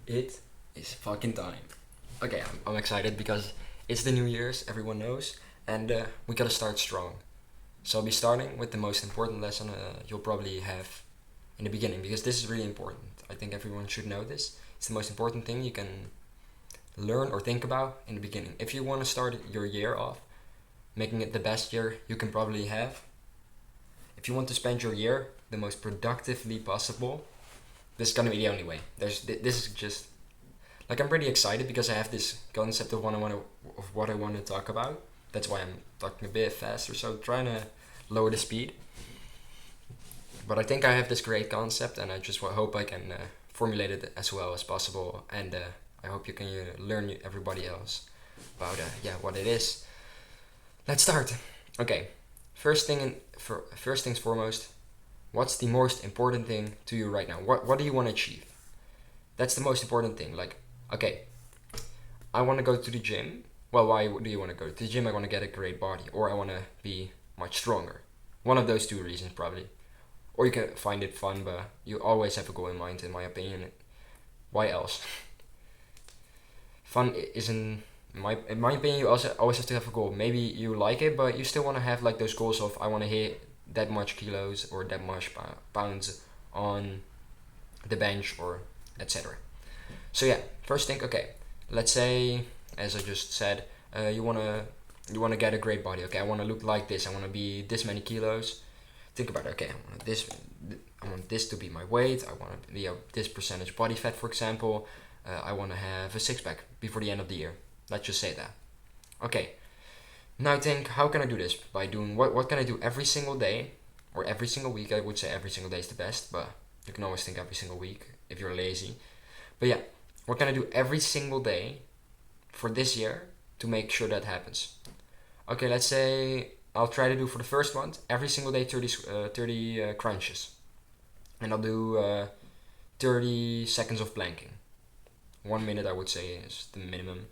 It is fucking time. Okay, I'm excited because it's the New Year's, everyone knows, and we gotta start strong. So I'll be starting with the most important lesson you'll probably have in the beginning because this is really important. I think everyone should know this. It's the most important thing you can learn or think about in the beginning. If you want to start your year off making it the best year you can probably have, if you want to spend your year the most productively possible, this is gonna be the only way. This is just like I'm pretty excited because I have this concept of what I want to talk about. That's why I'm talking a bit faster, so trying to lower the speed. But I think I have this great concept, and I just hope I can formulate it as well as possible, and I hope you can learn everybody else about what it is. Let's start. Okay, first things foremost. What's the most important thing to you right now? What do you want to achieve? That's the most important thing. Like, okay, I want to go to the gym. Well, why do you want to go to the gym? I want to get a great body, or I want to be much stronger. One of those two reasons, probably. Or you can find it fun, but you always have a goal in mind, in my opinion. Why else? Fun isn't. In my opinion, you also always have to have a goal. Maybe you like it, but you still want to have like those goals of I want to hit that much kilos or that much pounds on the bench or etc. So yeah, first thing, okay, let's say, as I just said, you wanna get a great body. Okay, I wanna look like this. I wanna be this many kilos. Think about it. Okay, I want this to be my weight. I want to be this percentage body fat, for example. I want to have a six pack before the end of the year. Let's just say that. Okay. Now think, how can I do this? By doing what can I do every single day or every single week? I would say every single day is the best, but you can always think every single week if you're lazy. But yeah, what can I do every single day for this year to make sure that happens? Okay, let's say I'll try to do for the first month every single day 30 crunches. And I'll do 30 seconds of planking. 1 minute I would say is the minimum.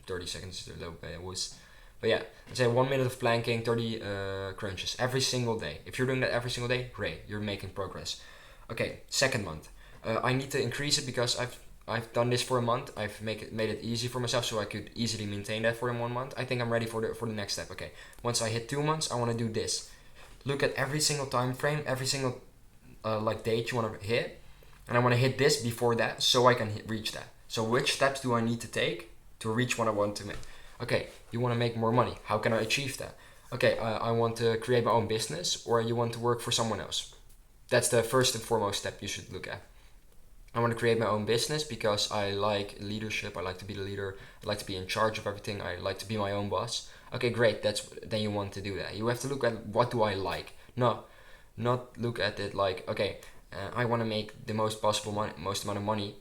30 seconds is the low was. But yeah, let's say 1 minute of planking, 30 crunches every single day. If you're doing that every single day, great, you're making progress. Okay, second month. I need to increase it because I've done this for a month. I've made it easy for myself, so I could easily maintain that for 1 month. I think I'm ready for the next step. Okay, once I hit 2 months, I want to do this. Look at every single time frame, every single like date you want to hit, and I want to hit this before that, so I can reach that. So which steps do I need to take to reach what I want to make? Okay, you want to make more money. How can I achieve that? Okay, I want to create my own business, or you want to work for someone else. That's the first and foremost step you should look at. I want to create my own business because I like leadership. I like to be the leader. I like to be in charge of everything. I like to be my own boss. Okay, great. Then you want to do that. You have to look at what do I like. No, not look at it like okay, I want to make the most possible money, most amount of money.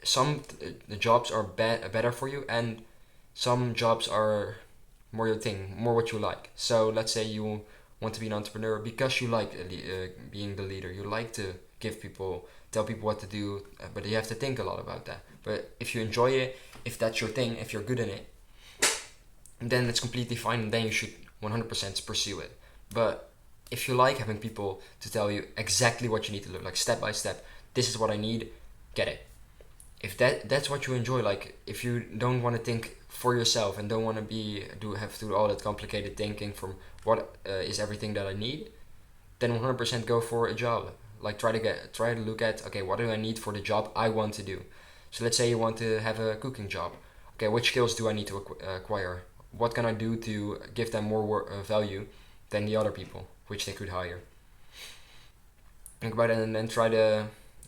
Some the jobs are better for you, and some jobs are more your thing, more what you like. So let's say you want to be an entrepreneur because you like being the leader. You like to tell people what to do, but you have to think a lot about that. But if you enjoy it, if that's your thing, if you're good in it, then it's completely fine, and then you should 100% pursue it. But if you like having people to tell you exactly what you need to do, like step by step, this is what I need, get it. If that's what you enjoy, like if you don't want to think for yourself and don't want to have to do all that complicated thinking from what is everything that I need, then 100% go for a job. Like try to look at okay, what do I need for the job I want to do. So let's say you want to have a cooking job. Okay, which skills do I need to acquire? What can I do to give them more value than the other people which they could hire? Think about it and then try to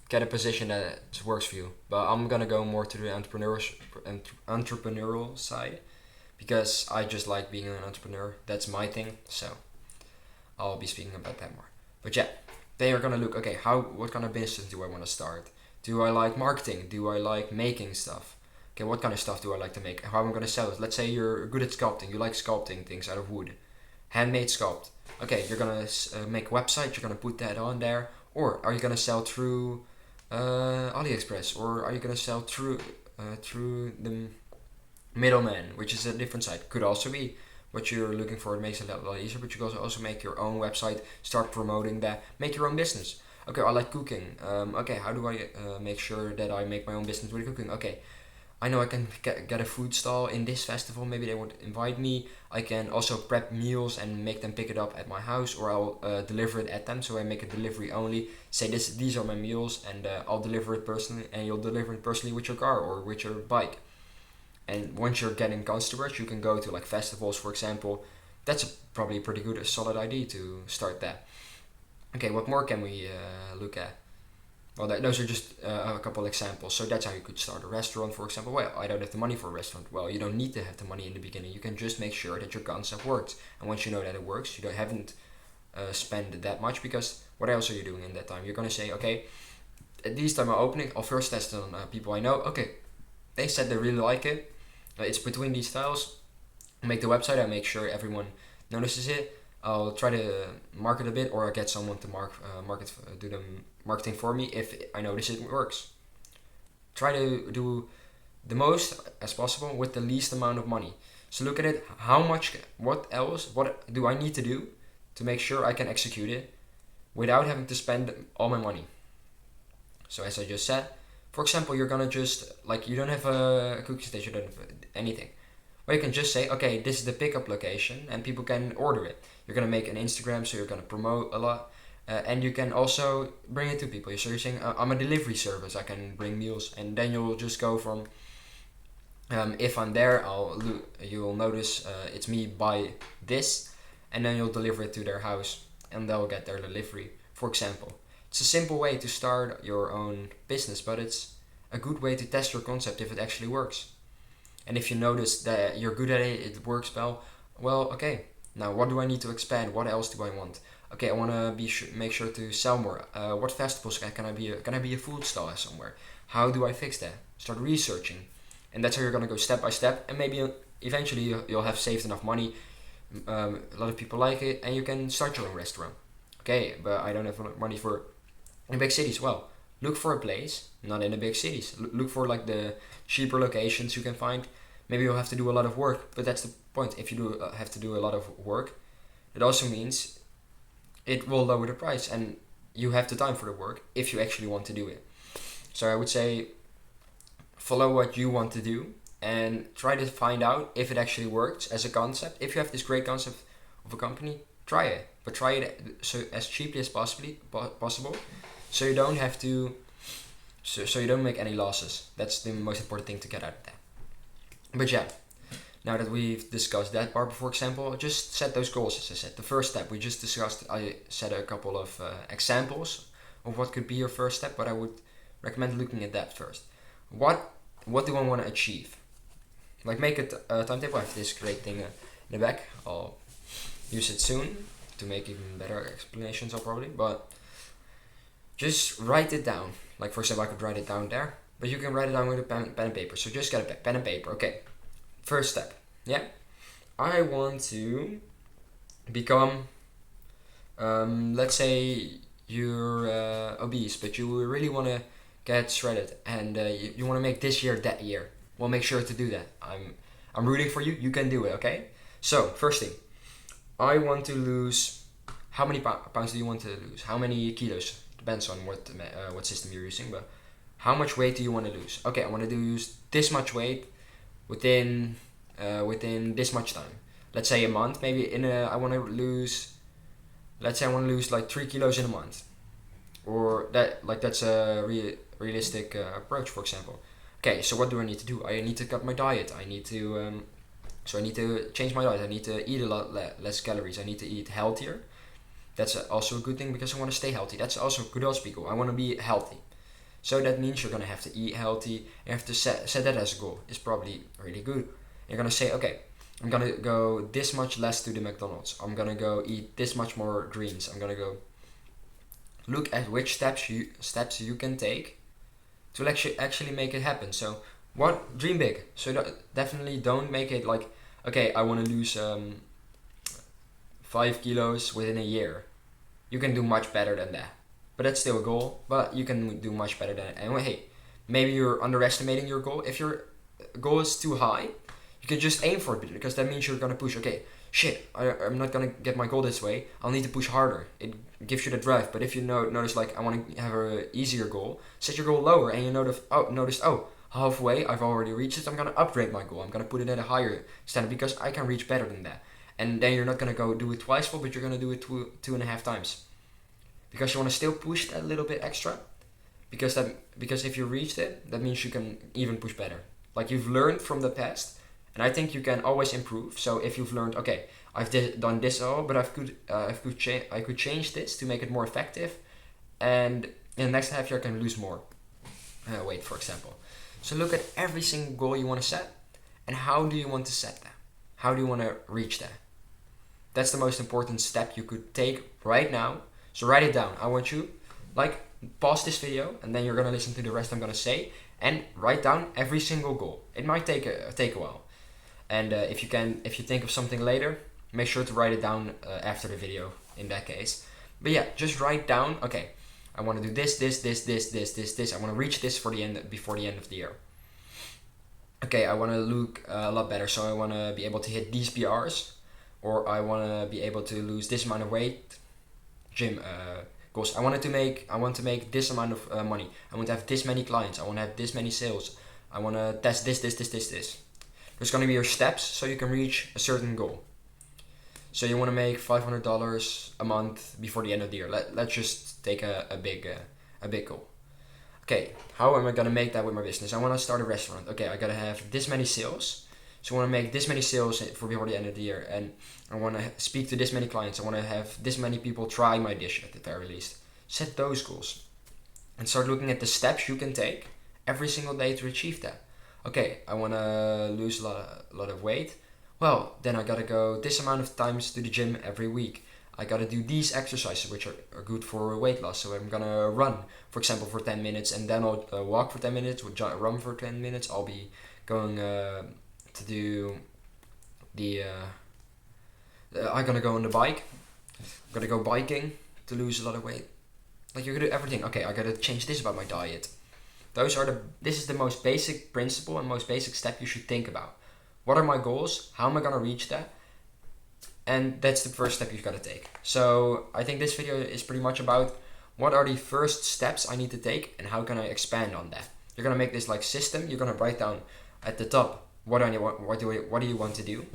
get a position that works for you. But I'm gonna go more to the entrepreneurial side because I just like being an entrepreneur. That's my thing. So I'll be speaking about that more. But yeah, they are gonna look okay. What kind of business do I want to start? Do I like marketing? Do I like making stuff? Okay, what kind of stuff do I like to make? How am I gonna sell it? Let's say you're good at sculpting. You like sculpting things out of wood, handmade sculpt. Okay, you're gonna make a website. You're gonna put that on there, or are you gonna sell through AliExpress, or are you gonna sell through the middleman, which is a different site? Could also be what you're looking for. It makes it a lot easier, but you can also make your own website, start promoting that, make your own business. Okay, I like cooking. Okay, how do I make sure that I make my own business with cooking? Okay, I know I can get a food stall in this festival. Maybe they would invite me. I can also prep meals and make them pick it up at my house, or I'll deliver it at them. So I make a delivery only. Say these are my meals, and I'll deliver it personally, and you'll deliver it personally with your car or with your bike. And once you're getting customers, you can go to like festivals, for example. That's probably a pretty good, a solid idea to start that. Okay, what more can we look at? Well, those are just a couple examples. So that's how you could start a restaurant, for example. Well, I don't have the money for a restaurant. Well, you don't need to have the money in the beginning. You can just make sure that your concept works. And once you know that it works, haven't spent that much, because what else are you doing in that time? You're gonna say, okay, at this time I'm opening, I'll first test it on people I know. Okay, they said they really like it. It's between these styles. Make the website. I make sure everyone notices it. I'll try to market a bit, or I get someone to do the marketing for me if I notice it works. Try to do the most as possible with the least amount of money. So look at it. What do I need to do to make sure I can execute it without having to spend all my money? So as I just said, for example, you're gonna just like you don't have a cookie station, you don't have anything. Well, you can just say, okay, this is the pickup location, and people can order it. You're gonna make an Instagram, so you're gonna promote a lot, and you can also bring it to people. So you're saying, I'm a delivery service, I can bring meals, and then you'll just go from. If I'm there, you'll notice it's me by this, and then you'll deliver it to their house, and they'll get their delivery. For example, it's a simple way to start your own business, but it's a good way to test your concept if it actually works. And if you notice that you're good at it, it works well, okay. Now, what do I need to expand? What else do I want? Okay, I want to make sure to sell more. What festivals can I be? Can I be a food stall somewhere? How do I fix that? Start researching, and that's how you're gonna go step by step. And maybe eventually you'll have saved enough money. A lot of people like it, and you can start your own restaurant. Okay, but I don't have money for in big cities. Well, look for a place, not in the big cities. Look for like the cheaper locations you can find. Maybe you'll have to do a lot of work, but that's the point. If you have to do a lot of work, it also means it will lower the price, and you have the time for the work if you actually want to do it. So I would say follow what you want to do and try to find out if it actually works as a concept. If you have this great concept of a company, try it, but try it so as cheaply as possible, so you don't have to, so you don't make any losses. That's the most important thing to get out of that. But yeah, now that we've discussed that part, for example, just set those goals. As I said, the first step we just discussed, I said a couple of examples of what could be your first step, but I would recommend looking at that first. What do I want to achieve? Like, make a timetable. I have this great thing in the back. I'll use it soon to make even better explanations, probably. But just write it down. Like, for example, I could write it down there, but you can write it down with a pen and paper. So just get a pen and paper. Okay. First step. Yeah. I want to become. Let's say you're obese, but you really want to get shredded, and you want to make this year that year. Well, make sure to do that. I'm rooting for you. You can do it. Okay. So first thing, I want to lose. How many pounds do you want to lose? How many kilos? Depends on what system you're using, but how much weight do you want to lose? Okay, I want to lose this much weight within this much time. Let's say a month. Maybe I want to lose. Let's say I want to lose like 3 kilos in a month, or that's a realistic approach, for example. Okay, so what do I need to do? I need to cut my diet. I need to change my diet. I need to eat a lot less calories. I need to eat healthier. That's also a good thing, because I want to stay healthy. That's also good as people. I want to be healthy. So that means you're going to have to eat healthy. You have to set that as a goal. It's probably really good. You're going to say, okay, I'm going to go this much less to the McDonald's. I'm going to go eat this much more greens. I'm going to go look at which steps you can take to actually make it happen. So dream big. So definitely don't make it like, okay, I want to lose 5 kilos within a year. You can do much better than that. But that's still a goal, but you can do much better than it. And hey, maybe you're underestimating your goal. If your goal is too high, you can just aim for it, because that means you're going to push. Okay, shit, I'm not gonna get my goal this way. I'll need to push harder. It gives you the drive. But if you notice like I want to have a easier goal, set your goal lower, and you notice halfway I've already reached it. I'm gonna upgrade my goal. I'm gonna put it at a higher standard because I can reach better than that. And then you're not gonna go do it twice full, but you're gonna do it two and a half times, because you want to still push that little bit extra. Because if you reached it, that means you can even push better. Like you've learned from the past, and I think you can always improve. So if you've learned, okay, I've done this all, but I could change this to make it more effective, and in the next half year I can lose more weight, for example. So look at every single goal you want to set, and how do you want to set that? How do you want to reach that? That's the most important step you could take right now. So write it down. I want you, like, pause this video, and then you're gonna listen to the rest I'm gonna say, and write down every single goal. It might take a while, and if you think of something later, make sure to write it down after the video. In that case, but yeah, just write down. Okay, I want to do this. I want to reach this before the end of the year. Okay, I want to look a lot better, so I want to be able to hit these PRs, or I want to be able to lose this amount of weight. Gym goals. I want to make this amount of money. I want to have this many clients. I want to have this many sales. I want to test this. There's going to be your steps so you can reach a certain goal. So you want to make $500 a month before the end of the year. Let's just take a big goal. Okay, how am I going to make that with my business? I want to start a restaurant. Okay, I got to have this many sales. So I want to make this many sales before the end of the year, and I want to speak to this many clients. I want to have this many people try my dish at the very least. Set those goals and start looking at the steps you can take every single day to achieve that. Okay, I want to lose a lot of weight. Well, then I gotta go this amount of times to the gym every week. I gotta do these exercises which are good for weight loss. So I'm gonna run, for example, for 10 minutes, and then I'll walk for 10 minutes, run for 10 minutes. I'll be going to do I'm gonna go on the bike. I'm gonna go biking to lose a lot of weight. Like, you can do everything. Okay, I gotta change this about my diet. This is the most basic principle and most basic step you should think about. What are my goals? How am I gonna reach that? And that's the first step you've got to take. So I think this video is pretty much about what are the first steps I need to take and how can I expand on that. You're gonna make this like system. You're gonna write down at the top what do you want to do,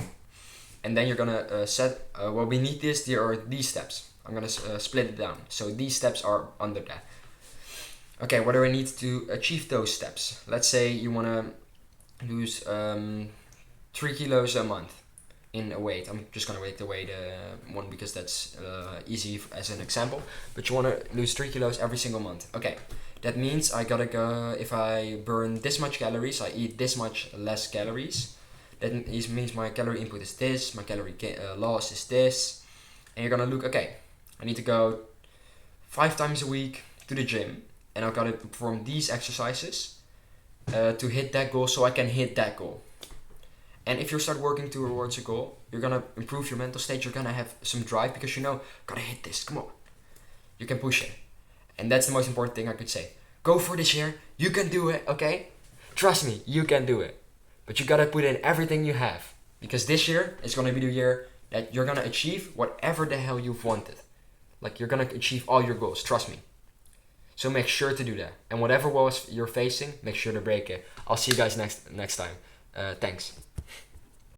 and then you're gonna set well, we need this. There are these steps. I'm gonna split it down. So these steps are under that. Okay, what do I need to achieve those steps? Let's say you wanna lose 3 kilos a month in a weight. I'm just gonna take the weight one because that's easy as an example. But you wanna lose 3 kilos every single month. Okay, that means I gotta go. If I burn this much calories, I eat this much less calories. That means my calorie input is this. My calorie loss is this. And you're gonna look. Okay, I need to go 5 times a week to the gym, and I've gotta perform these exercises to hit that goal, so I can hit that goal. And if you start working towards a goal, you're gonna improve your mental state. You're gonna have some drive because you know, gotta hit this. Come on, you can push it, and that's the most important thing I could say. Go for this year. You can do it. Okay, trust me, you can do it. But you gotta put in everything you have, because this year is gonna be the year that you're gonna achieve whatever the hell you've wanted. Like, you're gonna achieve all your goals. Trust me. So make sure to do that. And whatever walls you're facing, make sure to break it. I'll see you guys next time. Thanks.